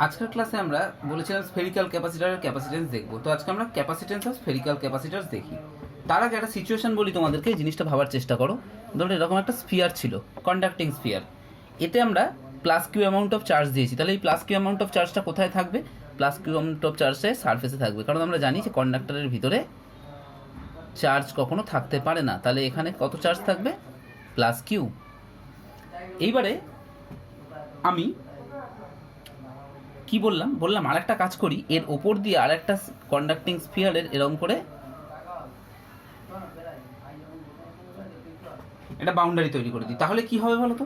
আজকের ক্লাসে আমরা বলেছিলাম স্ফেরিক্যাল ক্যাপাসিটরের ক্যাপাসিটেন্স দেখবো। তো আজকে আমরা ক্যাপাসিটেন্স অফ স্ফেরিক্যাল ক্যাপাসিটরস দেখি। তার আগে একটা সিচুয়েশন বলি তোমাদেরকে, এই জিনিসটা ভাবার চেষ্টা করো। ধরো এরকম একটা স্ফিয়ার ছিল, কন্ডাক্টিং স্ফিয়ার। এতে আমরা plus Q amount of charge দিয়েছি। তাহলে এই প্লাস কিউ অ্যামাউন্ট অফ চার্জটা কোথায় থাকবে? প্লাস কিউ অ্যামাউন্ট অফ চার্জে সারফেসে থাকবে, কারণ আমরা জানি যে কন্ডাক্টরের ভিতরে চার্জ কখনো থাকতে পারে না। তাহলে এখানে কত চার্জ থাকবে? Plus Q. এইবারে আমি কি বললাম আর একটা কাজ করি, এর ওপর দিয়ে আর একটা কন্ডাক্টিং স্ফিয়ারের এরকম করে একটা বাউন্ডারি তৈরি করে দিই। তাহলে কি হবে বলো তো?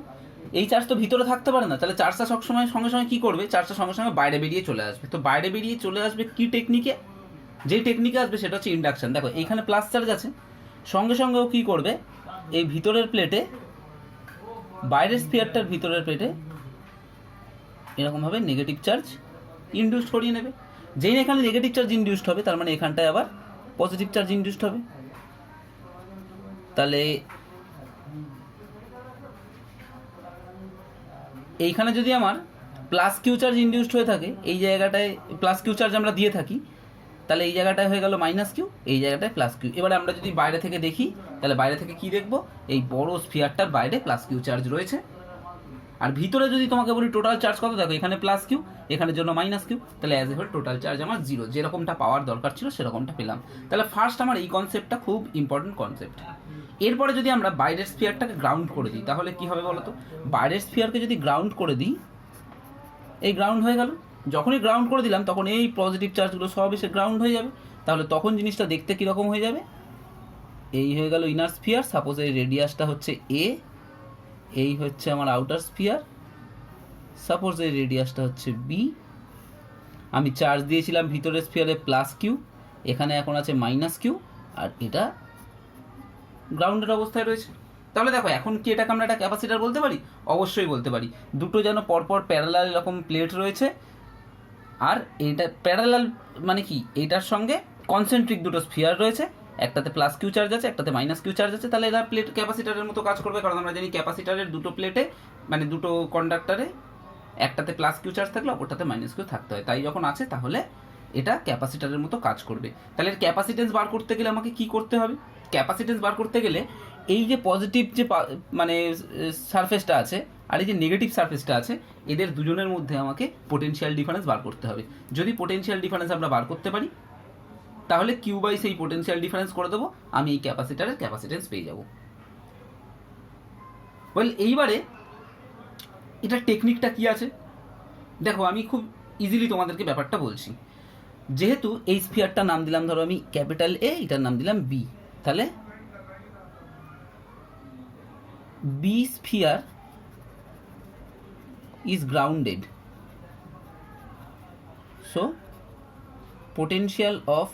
এই চার্জ তো ভিতরে থাকতে পারে না, তাহলে চার্জটা সবসময় সঙ্গে সঙ্গে কী করবে? চার্জটা সঙ্গে সঙ্গে বাইরে বেরিয়ে চলে আসবে। তো বাইরে বেরিয়ে চলে আসবে কি টেকনিকে? যেই টেকনিকে আসবে সেটা হচ্ছে ইন্ডাকশন। দেখো এইখানে প্লাস চার্জ আছে, সঙ্গে সঙ্গেও কী করবে? এই ভিতরের প্লেটে, বাইরের স্ফিয়ারটার ভিতরের প্লেটে এরকমভাবে নেগেটিভ চার্জ ইনডিউসড করিয়ে নেবে। যেই না এখানে নেগেটিভ চার্জ ইনডিউসড হবে, তার মানে এখানটায় আবার পজিটিভ চার্জ ইনডিউসড হবে। তাহলে এইখানে যদি আমার প্লাস কিউ চার্জ ইনডিউসড হয়ে থাকে, এই জায়গাটায় প্লাস কিউ চার্জ আমরা দিয়ে থাকি, তাহলে এই জায়গাটায় হয়ে গেল মাইনাস কিউ, এই জায়গাটায় প্লাস কিউ। এবারে আমরা যদি বাইরে থেকে দেখি, তাহলে বাইরে থেকে কি দেখব? এই বড় স্ফিয়ারটার বাইরে প্লাস কিউ চার্জ রয়েছে। আর ভিতরে যদি তোমাকে বলি টোটাল চার্জ কত, দেখো এখানে প্লাস কিউ, এখানের জন্য মাইনাস কিউ, তাহলে as a whole total charge আমার জিরো। যেরকমটা পাওয়ার দরকার ছিল সেরকমটা পেলাম। তাহলে ফার্স্ট আমার এই কনসেপ্টটা খুব ইম্পর্টেন্ট কনসেপ্ট। এরপরে যদি আমরা বাইরের স্ফিয়ারটাকে গ্রাউন্ড করে দিই, তাহলে কি হবে বলো তো? বাইরের স্ফিয়ারকে যদি গ্রাউন্ড করে দিই, এই গ্রাউন্ড হয়ে গেল। যখনই গ্রাউন্ড করে দিলাম তখন এই পজিটিভ চার্জগুলো সব এসে গ্রাউন্ড হয়ে যাবে। তাহলে তখন জিনিসটা দেখতে কীরকম হয়ে যাবে? এই হয়ে গেল ইনার স্ফিয়ার। সাপোজ এই রেডিয়াসটা হচ্ছে এ, এই হচ্ছে আমার আউটার স্ফিয়ার। সাপোজ এই রেডিয়াসটা হচ্ছে বি। আমি চার্জ দিয়েছিলাম ভিতরের স্ফিয়ারে প্লাস কিউ, এখানে এখন আছে মাইনাস কিউ, আর এটা গ্রাউন্ডের অবস্থায় রয়েছে। তাহলে দেখো এখন কি এটাকে আমরা একটা ক্যাপাসিটার বলতে পারি? অবশ্যই বলতে পারি। দুটো যেন পরপর প্যারালাল এরকম প্লেট রয়েছে, আর এইটা প্যারালাল মানে কি? এইটার সঙ্গে কনসেন্ট্রিক দুটো স্ফিয়ার রয়েছে, একটাতে প্লাস কিউ চার্জ আছে, একটাতে মাইনাস কিউ চার্জ আছে। তাহলে এরা প্লেট ক্যাপাসিটারের মতো কাজ করবে, কারণ আমরা জানি ক্যাপাসিটারের দুটো প্লেটে মানে দুটো কন্ডাক্টারে একটাতে প্লাস কিউ চার্জ থাকলে অপরটাতে মাইনাস কিউ থাকতে হয়। তাই যখন আছে তাহলে এটা ক্যাপাসিটারের মতো কাজ করবে। তাহলে এর ক্যাপাসিটেন্স বার করতে গেলে আমাকে কি করতে হবে? ক্যাপাসিটেন্স বার করতে গেলে এই যে পজিটিভ যে মানে সারফেসটা আছে আর এই যে নেগেটিভ সারফেসটা আছে, এদের দুজনের মধ্যে আমাকে পোটেনশিয়াল ডিফারেন্স বার করতে হবে। যদি পোটেনশিয়াল ডিফারেন্স আমরা বার করতে পারি, তাহলে কিউ বাই সেই পোটেনশিয়াল ডিফারেন্স করে দেবো, আমি এই ক্যাপাসিটারের ক্যাপাসিটেন্স পেয়ে যাব। ওয়েল, এইবারে এটার টেকনিকটা কি আছে দেখো, আমি খুব ইজিলি তোমাদেরকে ব্যাপারটা বলছি। যেহেতু এই স্ফিয়ারটার নাম দিলাম ধরো আমি ক্যাপিটাল এ, এটার নাম দিলাম বি, তাহলে B sphere is grounded, so potential of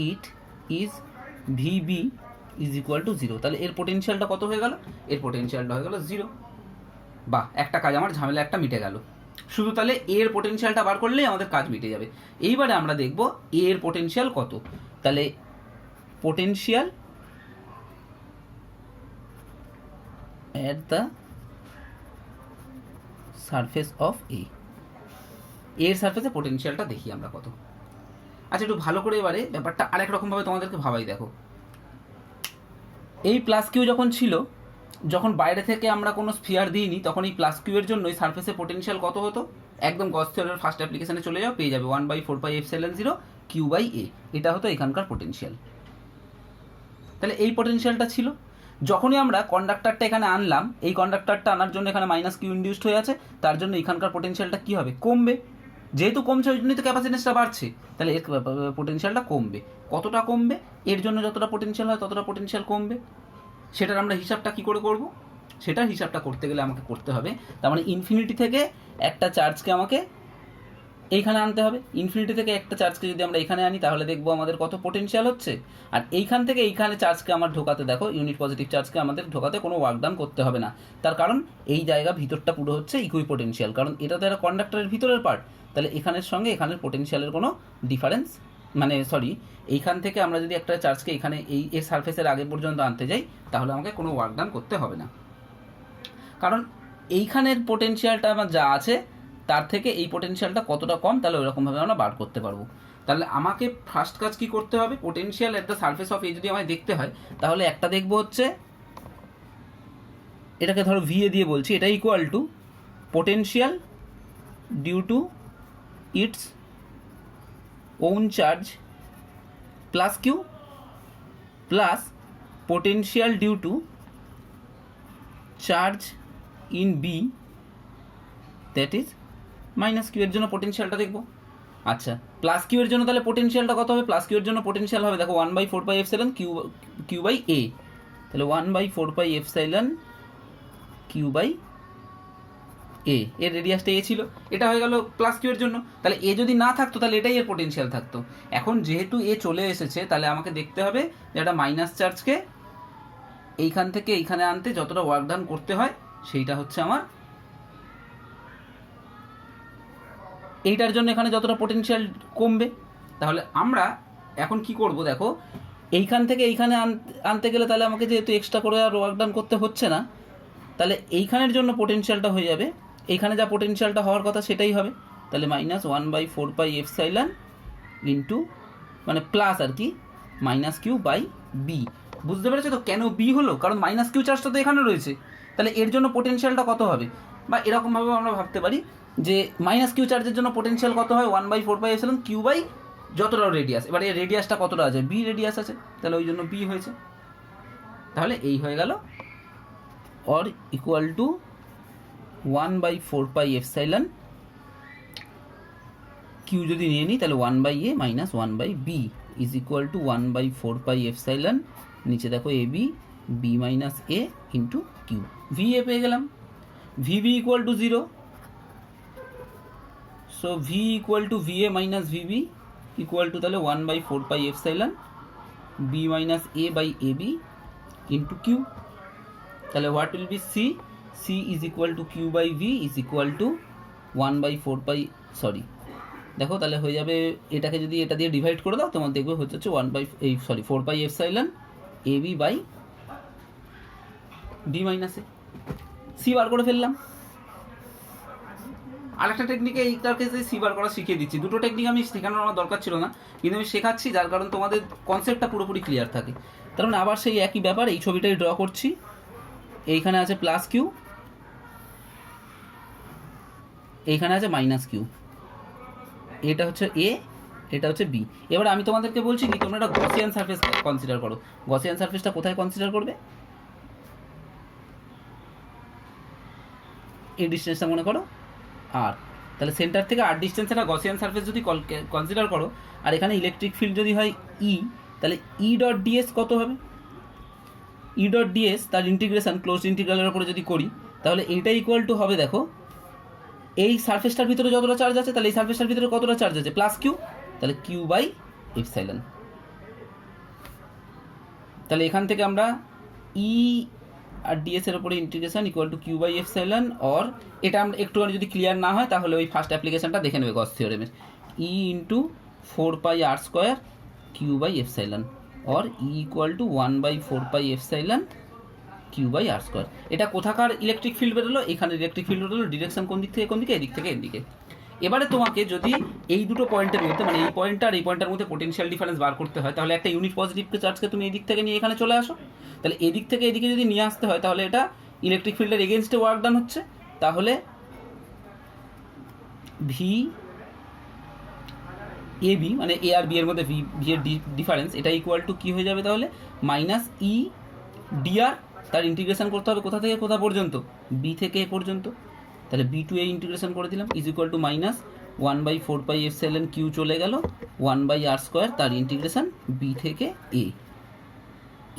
it is VB is equal to 0. তাহলে এর পোটেনশিয়ালটা কত হয়ে গেল? এর পোটেনশিয়ালটা হয়ে গেল 0। বাহ, একটা কাজ আমার ঝামেলা একটা মিটে গেল। শুধু তাহলে এর পোটেনশিয়ালটা বার করলেই আমাদের কাজ মিটে যাবে। এইবারে আমরা দেখব এর পোটেনশিয়াল কত। তাহলে potential at the surface of A, এর সারফেসে পোটেনশিয়ালটা দেখি আমরা কত। আচ্ছা, একটু ভালো করে এবারে ব্যাপারটা আরেক রকমভাবে তোমাদেরকে ভাবাই। দেখো এই প্লাস কিউ যখন ছিল, যখন বাইরে থেকে আমরা কোনো স্ফিয়ার দিইনি, তখন এই প্লাস কিউ এর জন্য এই সারফেসে পোটেনশিয়াল কত হতো? একদম গস থিওরেমের ফার্স্ট অ্যাপ্লিকেশনে চলে যাও, পেয়ে যাবে 1/4πε0 কিউ বাই এ। এটা হতো এখানকার পোটেনশিয়াল। তাহলে এই পোটেনশিয়ালটা ছিল। যখনই আমরা কন্ডাক্টরটা এখানে আনলাম, এই কন্ডাক্টরটা আনার জন্য এখানে মাইনাস কিউ ইনডিউসড হয়ে আছে, তার জন্য এখানকার পোটেনশিয়ালটা কী হবে? কমবে। যেহেতু কমছে ওই জন্যই তো ক্যাপাসিটেন্সটা বাড়ছে, তাহলে এর পোটেনশিয়ালটা কমবে। কতটা কমবে? এর জন্য যতটা পোটেনশিয়াল হয় ততটা পোটেনশিয়াল কমবে। সেটার আমরা হিসাবটা কী করে করব? সেটার হিসাবটা করতে গেলে আমাকে করতে হবে, তার মানে ইনফিনিটি থেকে একটা চার্জকে আমাকে এইখানে আনতে হবে। ইনফিনিটি থেকে একটা চার্জকে যদি আমরা এখানে আনি, তাহলে দেখবো আমাদের কত পোটেনশিয়াল হচ্ছে। আর এইখান থেকে এইখানে চার্জকে আমার ঢোকাতে, দেখো ইউনিট পজিটিভ চার্জকে আমাদের ঢোকাতে কোনো ওয়ার্ক ডান করতে হবে না। তার কারণ এই জায়গা ভিতরটা পুরো হচ্ছে ইকুই পোটেনশিয়াল, কারণ এটা তো একটা কন্ডাক্টরের ভিতরের পার্ট। তাহলে এখানের সঙ্গে এখানের পোটেনশিয়ালের কোনো ডিফারেন্স মানে সরি, এইখান থেকে আমরা যদি একটা চার্জকে এখানে এই এর সারফেসের আগে পর্যন্ত আনতে যাই, তাহলে আমাকে কোনো ওয়ার্ক ডান করতে হবে না। কারণ এইখানের পোটেনশিয়ালটা আমার যা আছে তার থেকে এই পোটেনশিয়ালটা কতটা কম, তাহলে ওইরকমভাবে আমরা বার করতে পারবো। তাহলে আমাকে ফার্স্ট কাজ কি করতে হবে, potential at the surface of A যদি আমায় দেখতে হয়, তাহলে একটা দেখবো হচ্ছে এটাকে ধরো ভি এ দিয়ে বলছি, এটা equal to potential due to its own charge plus Q plus potential due to charge in B that is minus Q. এর জন্য পোটেনশিয়ালটা দেখবো। আচ্ছা, প্লাস কিউ এর জন্য তাহলে পোটেনশিয়ালটা কত হবে? প্লাস কিউ এর জন্য পোটেনশিয়াল হবে দেখো 1/4πε কিউ বাই এ, তাহলে 1/4πε কিউ বাই এ, এর রেডিয়াসটা এ ছিল, এটা হয়ে গেল প্লাস কিউ এর জন্য। তাহলে এ যদি না থাকতো তাহলে এটাই এর পোটেনশিয়াল থাকতো। এখন যেহেতু এ চলে এসেছে, তাহলে আমাকে দেখতে হবে যে একটা মাইনাস চার্জকে এইখান থেকে এইখানে আনতে যতটা ওয়ার্ক ডান করতে হয় সেইটা হচ্ছে আমার এইটার জন্য এখানে যতটা পোটেনশিয়াল কমবে। তাহলে আমরা এখন কি করব দেখো, এইখান থেকে এইখানে আনতে গেলে তাহলে আমাকে যেহেতু এক্সট্রা করে আর ওয়ার্ক ডান করতে হচ্ছে না, তাহলে এইখানের জন্য পোটেনশিয়ালটা হয়ে যাবে, এইখানে যা পোটেনশিয়ালটা হওয়ার কথা সেটাই হবে। তাহলে -1/4πε ইন্টু মানে প্লাস আর কি মাইনাস কিউ বাই বি। বুঝতে পেরেছো তো কেন বি হলো? কারণ মাইনাস কিউ চার্জটা তো এখানে রয়েছে, তাহলে এর জন্য পোটেনশিয়ালটা কত হবে? বা এরকমভাবে আমরা ভাবতে পারি যে মাইনাস কিউ চার্জের জন্য পোটেনশিয়াল কত হয়? 1/4πε কিউ বাই যতটা রেডিয়াস। এবার এই রেডিয়াসটা কতটা আছে? বি রেডিয়াস আছে, তাহলে ওই জন্য বি হয়েছে। তাহলে এই হয়ে গেল অর ইকুয়াল টু 1/4πε কিউ যদি নিয়ে নিই তাহলে 1/a minus 1/b is equal to 1/4πε নিচে দেখো A B B minus A into Q. V A পেয়ে গেলাম, VB equal to 0, so V equal to V A minus VB equal to তাহলে 1/4πε B minus A by A B into Q. তাহলে what will be C? C is equal to Q by V is equal to 1/4π sorry দেখো তাহলে হয়ে যাবে, এটাকে যদি এটা দিয়ে ডিভাইড করে দাও তোমার দেখবে হচ্ছে 4πε A B by B minus A. C বার করে ফেললাম। আরেকটা টেকনিকে এইটার ক্ষেত্রে সি বার করা শিখিয়ে দিচ্ছি। দুটো টেকনিক আমি শেখানোর আমার দরকার ছিল না, কিন্তু আমি শেখাচ্ছি যার কারণ তোমাদের কনসেপ্টটা পুরোপুরি ক্লিয়ার থাকে। তার মানে আবার সেই একই ব্যাপার, এই ছবিটাই ড্র করছি। এইখানে আছে প্লাস কিউ, এইখানে আছে মাইনাস কিউ, এটা হচ্ছে এ, এটা হচ্ছে বি। এবার আমি তোমাদেরকে বলছি কি, তোমরা একটা গসিয়ান সারফেস কনসিডার করো। গসিয়ান সারফেসটা কোথায় কনসিডার করবে? এই ডিস্টেন্সটা মনে করো আর, তাহলে সেন্টার থেকে আর ডিস্টেন্স একটা গসিয়ান সারফেস যদি কনসিডার করো, আর এখানে ইলেকট্রিক ফিল্ড যদি হয় ই, তাহলে ই ডট ডিএস কত হবে? ই ডট ডিএস তার ইন্টিগ্রেশন ক্লোজড ইন্টিগ্রালের উপরে যদি করি, তাহলে এইটা ইকুয়াল টু হবে দেখো এই সারফেসটার ভিতরে যতটা চার্জ আছে, তাহলে এই সারফেসটার ভিতরে কতটা চার্জ আছে? প্লাস কিউ, তাহলে কিউ বাই এপসাইলন। তাহলে এখান থেকে আমরা ই আর ডিএস এর উপরে integration equal to Q by epsilon, or এটা আমরা একটুখানি যদি ক্লিয়ার না হয় তাহলে ওই ফার্স্ট অ্যাপ্লিকেশনটা দেখে নেবে গস থিওরেমের, E into 4πr² Q by epsilon, or E equal to 1/4πε Q by r²। এটা কোথাকার ইলেকট্রিক ফিল্ড বেরোলো? এখানে ইলেকট্রিক ফিল্ড বেরোলো, ডিরেকশন কোন দিক থেকে কোন দিকে? এদিক থেকে এদিকে। এবারে তোমাকে যদি এই দুটো পয়েন্টের মধ্যে মানে এই পয়েন্টটা আর এই পয়েন্টের মধ্যে পোটেনশিয়াল ডিফারেন্স বার করতে হয়, তাহলে একটা ইউনিট পজিটিভ চার্জকে তুমি এই দিক থেকে নিয়ে এখানে চলে আসো। তাহলে এদিক থেকে এদিকে যদি নিয়ে আসতে হয়, তাহলে এটা ইলেকট্রিক ফিল্ডের এগেনস্টে ওয়ার্ক ডান হচ্ছে, তাহলে ভি এ বি মানে এ আর বি এর মধ্যে ভি এর ডিফারেন্স, এটা ইকুয়াল টু কী হয়ে যাবে তাহলে? মাইনাস ই ডিআর, তার ইন্টিগ্রেশন করতে হবে কোথা থেকে কোথা পর্যন্ত? বি থেকে এ পর্যন্ত। তাহলে বি টু এ ইন্টিগ্রেশন করে দিলাম is equal to minus 1/4πε Q চলে গেল 1/r², তার ইন্টিগ্রেশন বি থেকে এ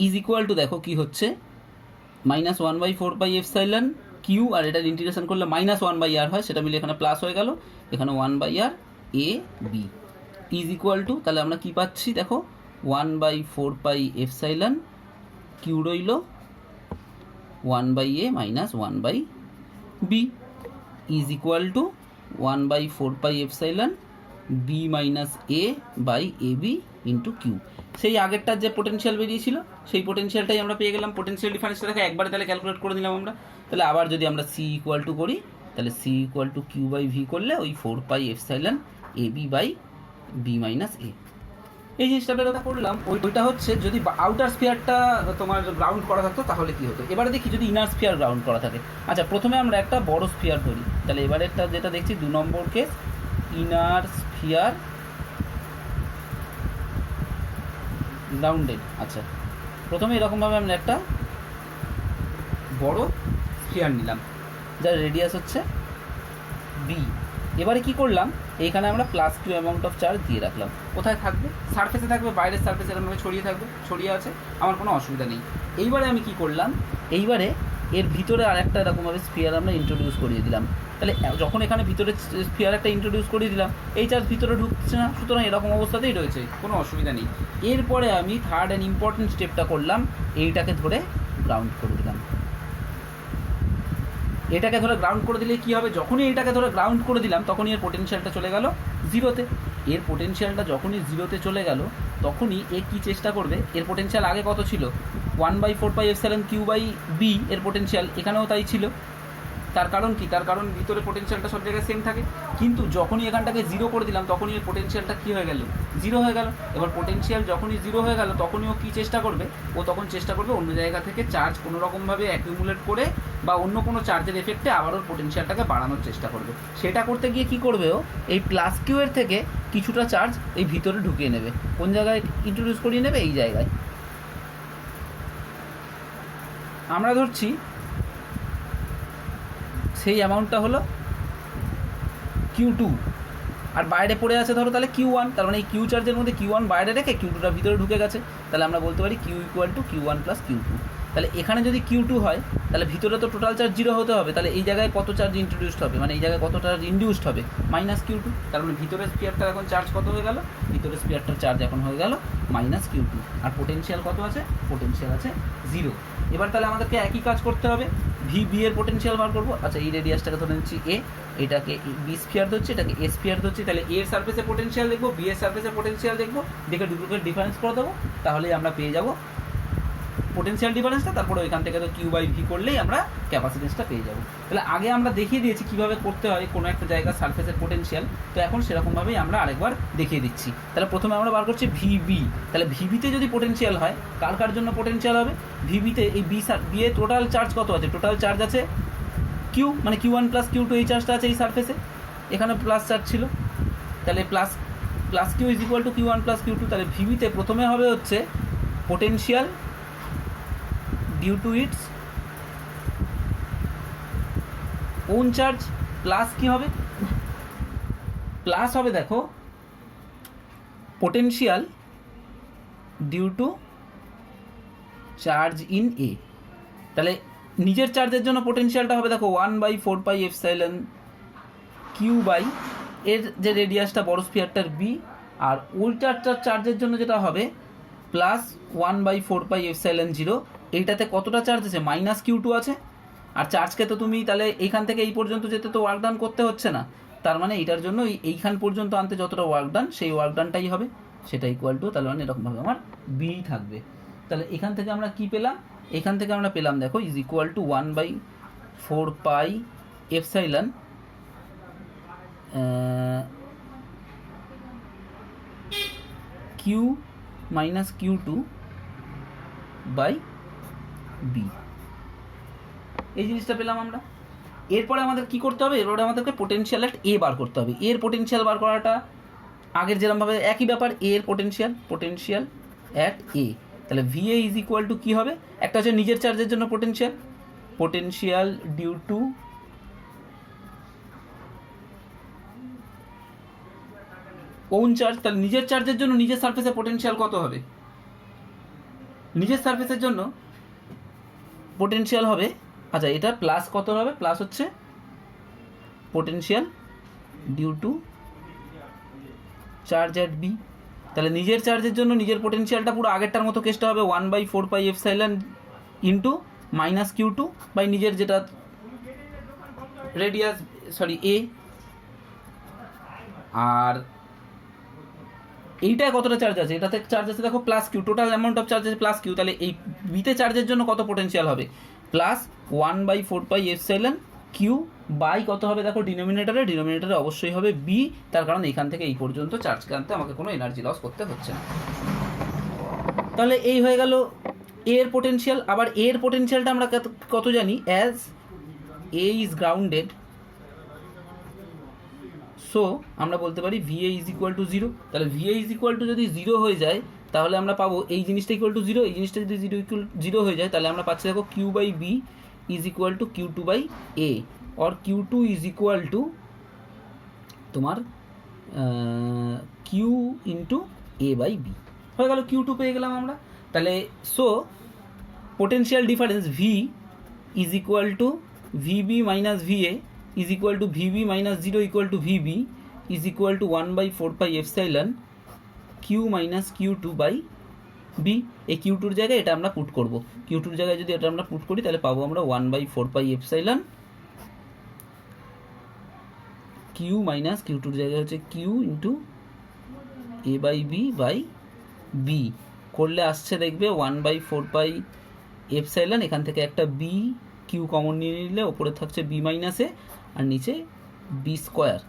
ইজ ইকুয়াল টু দেখো কি হচ্ছে মাইনাস 1/4πε কিউ, আর এটার ইন্টিগ্রেশন করলে -1/r হয়, সেটা মিলে এখানে প্লাস হয়ে গেল, এখানে 1/r A B is equal to, তাহলে আমরা কি পাচ্ছি দেখো 1/4πε কিউ রইল 1/a minus 1/b is equal to 1/4πε B minus A by A B into Q. সেই আগেরটার যে পোটেনশিয়াল বেরিয়েছিল সেই পোটেনশিয়ালটাই আমরা পেয়ে গেলাম। পোটেনশিয়াল ডিফারেন্সটা দেখে একবারে তাহলে ক্যালকুলেট করে নিলাম আমরা। তাহলে আবার যদি আমরা সি ইকুয়াল টু করি, তাহলে C equal to Q by V করলে ওই 4 পাই epsilon A B by B minus A. এই জিনিসটা বেরোটা করলাম। ওইটা হচ্ছে যদি আউটার স্ফিয়ারটা তোমার গ্রাউন্ড করা থাকতো তাহলে কি হতো। এবারে দেখি যদি ইনার স্ফিয়ার গ্রাউন্ড করা থাকে। আচ্ছা, প্রথমে আমরা একটা বড় স্ফিয়ার ধরি। তাহলে এবারে একটা যেটা দেখছি 2 নম্বর কেস, ইনার স্ফিয়ার গ্রাউন্ডেড। আচ্ছা, প্রথমে এরকমভাবে আমরা একটা বড় স্ফিয়ার নিলাম যার রেডিয়াস হচ্ছে বি। এবারে কি করলাম, এইখানে আমরা plus Q amount of charge দিয়ে রাখলাম। কোথায় থাকবে? সারফেসে থাকবে, বাইরের সারফেসে এরকমভাবে ছড়িয়ে থাকবে, ছড়িয়ে আছে, আমার কোনো অসুবিধা নেই। এইবারে আমি কি করলাম, এইবারে এর ভিতরে আর একটা এরকমভাবে স্ফিয়ার আমরা ইন্ট্রোডিউস করিয়ে দিলাম। তাহলে যখন এখানে ভিতরে স্ফিয়ার একটা ইন্ট্রোডিউস করিয়ে দিলাম, এই চার্জ ভিতরে ঢুকছে না, সুতরাং এরকম অবস্থাতেই রয়েছে, কোনো অসুবিধা নেই। এরপরে আমি থার্ড অ্যান্ড ইম্পর্টেন্ট স্টেপটা করলাম, এইটাকে ধরে গ্রাউন্ড করে দিলাম। এটাকে ধরে গ্রাউন্ড করে দিলে কী হবে, যখনই এটাকে ধরে গ্রাউন্ড করে দিলাম তখনই এর পোটেনশিয়ালটা চলে গেল জিরোতে। এর পোটেনশিয়ালটা যখনই জিরোতে চলে গেল তখনই এ কী চেষ্টা করবে, এর পোটেনশিয়াল আগে কত ছিল 1/4 এপসাইলন কিউ বাই বি এর পোটেনশিয়াল, এখানেও তাই ছিল। তার কারণ কি, তার কারণ ভিতরে পোটেনশিয়ালটা সব জায়গায় সেম থাকে, কিন্তু যখনই এখানটাকে জিরো করে দিলাম তখনই এর পোটেনশিয়ালটা কী হয়ে গেল, জিরো হয়ে গেল। এবার পোটেনশিয়াল যখনই জিরো হয়ে গেল তখনই ও কী চেষ্টা করবে, ও তখন চেষ্টা করবে অন্য জায়গা থেকে চার্জ কোনো রকমভাবে অ্যাকিউমুলেট করে বা অন্য কোনো চার্জের এফেক্টে আবার ওর পোটেনশিয়ালটাকে বাড়ানোর চেষ্টা করবে। সেটা করতে গিয়ে কী করবে, ও এই প্লাস কিউ এর থেকে কিছুটা চার্জ এই ভিতরে ঢুকিয়ে নেবে। কোন জায়গায় ইন্ট্রোডিউস করিয়ে নেবে, এই জায়গায়। আমরা ধরছি সেই অ্যামাউন্টটা হলো Q2, আর বাইরে পড়ে আছে ধরো তাহলে Q1, তার মানে এই কিউ চার্জের মধ্যে Q1 বাইরে রেখে Q2টা ভিতরে ঢুকে গেছে। তাহলে আমরা বলতে পারি Q equal to Q1 plus Q2। তাহলে এখানে যদি Q2 হয় তাহলে ভিতরে তো টোটাল চার্জ জিরো হতে হবে, তাহলে এই জায়গায় কত চার্জ ইন্ট্রোডিউসড হবে, মানে এই জায়গায় কত চার্জ ইন্ডিউসড হবে, -Q2। তার মানে ভিতরের স্পিয়ারটার এখন চার্জ কত হয়ে গেল, ভিতরের স্পিয়ারটার চার্জ এখন হয়ে গেল -Q2। আর পোটেনশিয়াল কত আছে, পোটেনশিয়াল আছে 0। এবার তাহলে আমাদেরকে একই কাজ করতে হবে, ভি বি এর পোটেনশিয়াল বার করবো। আচ্ছা, এই রেডিয়াসটাকে ধরে নিচ্ছি এ, এটাকে বি স্ফিয়ার ধরছি, এটাকে এ স্ফিয়ার ধরছি। তাহলে এ এর সারফেসে পোটেনশিয়াল দেখবো, বি এর সারফেসে পোটেনশিয়াল দেখবো, দেখে দুটোকে ডিফারেন্স করে দেবো, তাহলেই আমরা পেয়ে যাবো পোটেনশিয়াল ডিফারেন্সটা। তারপরে ওইখান থেকে তো কিউ বাই ভি করলেই আমরা ক্যাপাসিটেন্সটা পেয়ে যাবো। তাহলে আগে আমরা দেখিয়ে দিয়েছি কীভাবে করতে হয় কোনো একটা জায়গার সারফেসের পোটেনশিয়াল, তো এখন সেরকমভাবেই আমরা আরেকবার দেখিয়ে দিচ্ছি। তাহলে প্রথমে আমরা বার করছি ভিবি। তাহলে ভিবিতে যদি পোটেনশিয়াল হয়, কার কার জন্য পোটেনশিয়াল হবে, ভিবিতে এই বি এ টোটাল চার্জ কত আছে, টোটাল চার্জ আছে কিউ, মানে Q1 প্লাস Q2 এই চার্জটা আছে এই সারফেসে, এখানে প্লাস চার্জ ছিল। তাহলে plus Q is equal to Q1 plus Q2। তাহলে ভিবিতে প্রথমে হবে হচ্ছে potential due to its own charge plus কি হবে, প্লাস হবে দেখো potential due to charge in A. তাহলে নিজের চার্জের জন্য পোটেনশিয়ালটা হবে দেখো 1/4 পাই এপসাইলন কিউ বাই এর যে রেডিয়াসটা বড় স্ফিয়ারটার বি, আর উল্টারটার চার্জের জন্য যেটা হবে প্লাস 1/4 পাই এপসাইলন 0। এইটাতে কতটা চার্জ আছে, -Q2 আছে। আর চার্জকে তো তুমি তাহলে এইখান থেকে এই পর্যন্ত যেতে তো ওয়ার্ক ডান করতে হচ্ছে না, তার মানে এইটার জন্য এইখান পর্যন্ত আনতে যতটা ওয়ার্ক ডান সেই ওয়ার্ক ডানটাই হবে, সেটা ইকুয়াল টু, তাহলে মানে এরকমভাবে আমার বি থাকবে। তাহলে এখান থেকে আমরা কি পেলাম, এখান থেকে আমরা পেলাম দেখো is equal to 1/4 pi epsilon Q minus Q2 by B, এই জিনিসটা পেলাম আমরা। এরপরে আমাদের কি করতে হবে, এরপরে আমাদেরকে পোটেনশিয়াল অ্যাট এ বার করতে হবে। এর পোটেনশিয়াল বার করাটা আগের যেরকমভাবে একই ব্যাপার, এর পোটেনশিয়াল অ্যাট এ। তাহলে VA ইজ ইকুয়াল টু কী হবে, একটা হচ্ছে নিজের চার্জের জন্য potential due to own charge. তাহলে নিজের চার্জের জন্য নিজের সারফেসে পোটেনশিয়াল কত হবে, নিজের সারফেসের জন্য পোটেনশিয়াল হবে, আচ্ছা এটা প্লাস কত হবে, প্লাস হচ্ছে potential due to charge at B. তাহলে নিজের চার্জের জন্য নিজের পোটেনশিয়ালটা পুরো আগেরটার মতো কেসটা হবে 1/4 pi epsilon into -Q2 by নিজের যেটা রেডিয়াস এ। আর এইটায় কতটা চার্জ আছে, এটাতে চার্জ আছে দেখো plus Q, total amount of charge আছে প্লাস কিউ। তাহলে এই বিতে চার্জের জন্য কত পোটেনশিয়াল হবে, plus 1/4 pi epsilon Q by কত হবে দেখো ডিনোমিনেটরে অবশ্যই হবে বি, তার কারণ এখান থেকে এই পর্যন্ত চার্জকে আনতে আমাকে কোনো এনার্জি লস করতে হচ্ছে না। তাহলে এই হয়ে গেল এর পোটেনশিয়াল। আবার এর পোটেনশিয়ালটা আমরা কত জানি, as A is grounded, so আমরা বলতে পারি VA is equal to zero. তাহলে ভিএ ইজ ইকুয়াল টু যদি জিরো হয়ে যায় তাহলে আমরা পাবো এই জিনিসটা ইকুয়াল টু জিরো, এই জিনিসটা যদি জিরো হয়ে যায় তাহলে আমরা পাচ্ছি দেখো Q by B is equal to Q two by A, or Q two is equal to তোমার Q into A by B. হয়ে গেল কিউ টু পেয়ে গেলাম আমরা। তাহলে so potential difference V is equal to VB minus VA is equal to VB minus zero equal to VB is equal to 1/4 epsilon Q minus Q two by B. এই Q টুর জায়গায় এটা আমরা put করবো, Q টুর জায়গায় যদি এটা আমরা পুট করি তাহলে পাবো আমরা 1/4 এপসাইলন কিউ মাইনাস কিউ টুর জায়গায় হচ্ছে Q into A by B করলে আসছে দেখবে 1/4 এপসাইলন, এখান থেকে একটা বি কিউ কমন নিয়ে নিলে ওপরে থাকছে বি মাইনাস এ আর নিচে বি স্কোয়ার,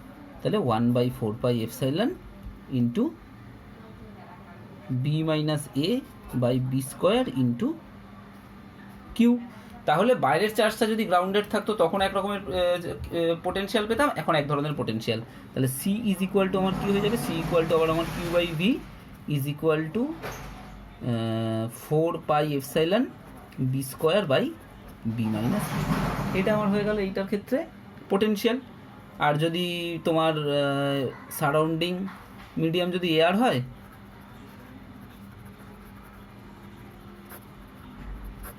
তাহলে 1/4 epsilon into B minus A by B square into Q. তাহলে বাইরের চার্জটা যদি গ্রাউন্ডেড থাকতো তখন এক রকমের পোটেনশিয়াল পেতাম, এখন এক ধরনের পোটেনশিয়াল। তাহলে সি ইজ ইকুয়াল টু আমার কী হয়ে যাবে, সি ইকুয়াল টু আবার আমার Q by V is equal to 4 epsilon B square by B minus. এটা আমার হয়ে গেল এইটার ক্ষেত্রে পোটেনশিয়াল। আর যদি তোমার সারাউন্ডিং মিডিয়াম যদি এয়ার হয়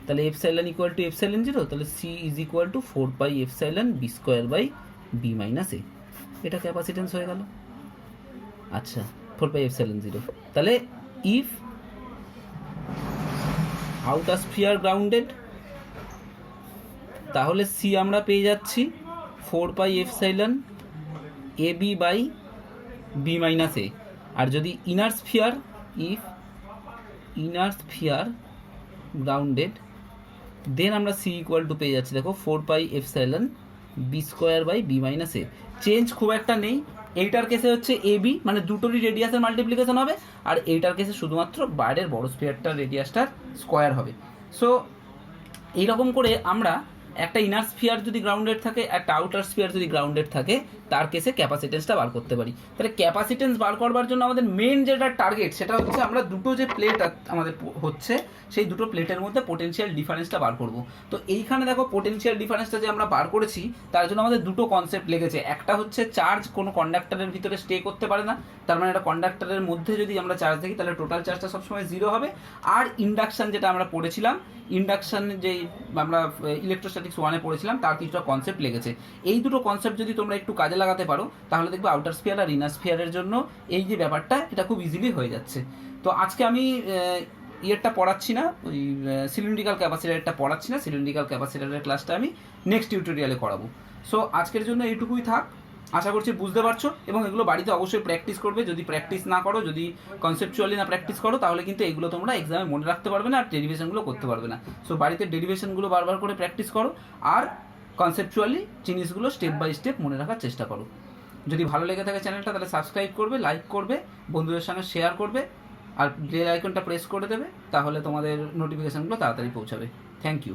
তাহলে epsilon equal to epsilon zero, তাহলে C is equal to 4 epsilon B square by B minus A. এটা ক্যাপাসিটেন্স হয়ে গেল। আচ্ছা 4 এপসাইলন জিরো। তাহলে ইফ আউটার স্ফিয়ার গ্রাউন্ডেড তাহলে সি আমরা পেয়ে যাচ্ছি 4 epsilon A B by B minus A. আর যদি inner sphere, if inner sphere grounded then আমরা সি ইকুয়াল টু পেয়ে যাচ্ছি দেখো 4 epsilon B square by B minus A. Change খুব একটা নেই, এইটার কেসে হচ্ছে এ বি মানে দুটোরই রেডিয়াসের মাল্টিপ্লিকেশন হবে, আর এইটার কেসে শুধুমাত্র বাইরের বড় স্ফিয়ারটার রেডিয়াসটার স্কোয়ার হবে। সো এইরকম করে আমরা একটা ইনার স্ফিয়ার যদি গ্রাউন্ডেড থাকে, একটা আউটার স্ফিয়ার যদি গ্রাউন্ডেড থাকে, তার কেসে ক্যাপাসিটেন্সটা বার করতে পারি। তাহলে ক্যাপাসিটেন্স বার করবার জন্য আমাদের মেন যেটা টার্গেট সেটা হচ্ছে আমরা দুটো যে প্লেট আমাদের হচ্ছে সেই দুটো প্লেটের মধ্যে পোটেনশিয়াল ডিফারেন্সটা বার করব। তো এইখানে দেখো পোটেনশিয়াল ডিফারেন্সটা যে আমরা বার করেছি তার জন্য আমাদের দুটো কনসেপ্ট লেগেছে। একটা হচ্ছে চার্জ কোনো কন্ডাক্টরের ভিতরে স্টে করতে পারে না, তার মানে একটা কন্ডাক্টরের মধ্যে যদি আমরা চার্জ দেখি তাহলে টোটাল চার্জটা সবসময় জিরো হবে। আর ইন্ডাকশান যেটা আমরা পড়েছিলাম, ইন্ডাকশান যে আমরা ইলেকট্রোস্ট্যাটিক্স 1-এ পড়েছিলাম তার কিছুটা কনসেপ্ট লেগেছে। এই দুটো কনসেপ্ট যদি তোমরা একটু কাজে লাগাতে পারো তাহলে দেখবে আউটার স্ফিয়ার আর ইনার স্ফিয়ারের জন্য এই যে ব্যাপারটা এটা খুব ইজিলি হয়ে যাচ্ছে। তো আজকে আমি ইয়েরটা পড়াচ্ছি না, ওই সিলিন্ড্রিক্যাল ক্যাপাসিটরটা পড়াচ্ছি না, সিলিন্ড্রিক্যাল ক্যাপাসিটরের ক্লাসটা আমি নেক্সট টিউটোরিয়ালে করাবো। সো আজকের জন্য এইটুকুই থাক, আশা করছি বুঝতে পারছো, এবং এগুলো বাড়িতে অবশ্যই প্র্যাকটিস করবে। যদি প্র্যাকটিস না করো, যদি কনসেপচুয়ালি না প্র্যাকটিস করো তাহলে কিন্তু এগুলো তোমরা এক্সামে মনে রাখতে পারবে না আর ডেরিভেশনগুলো করতে পারবে না। সো বাড়িতে ডেরিভেশনগুলো বারবার করে প্র্যাকটিস করো আর কনসেপচুয়ালি জিনিসগুলো স্টেপ বাই স্টেপ মনে রাখার চেষ্টা করো। যদি ভালো লেগে থাকে চ্যানেলটা তাহলে সাবস্ক্রাইব করবে, লাইক করবে, বন্ধুদের সঙ্গে শেয়ার করবে আর বেল আইকনটা প্রেস করে দেবে, তাহলে তোমাদের নোটিফিকেশানগুলো তাড়াতাড়ি পৌঁছাবে। Thank you.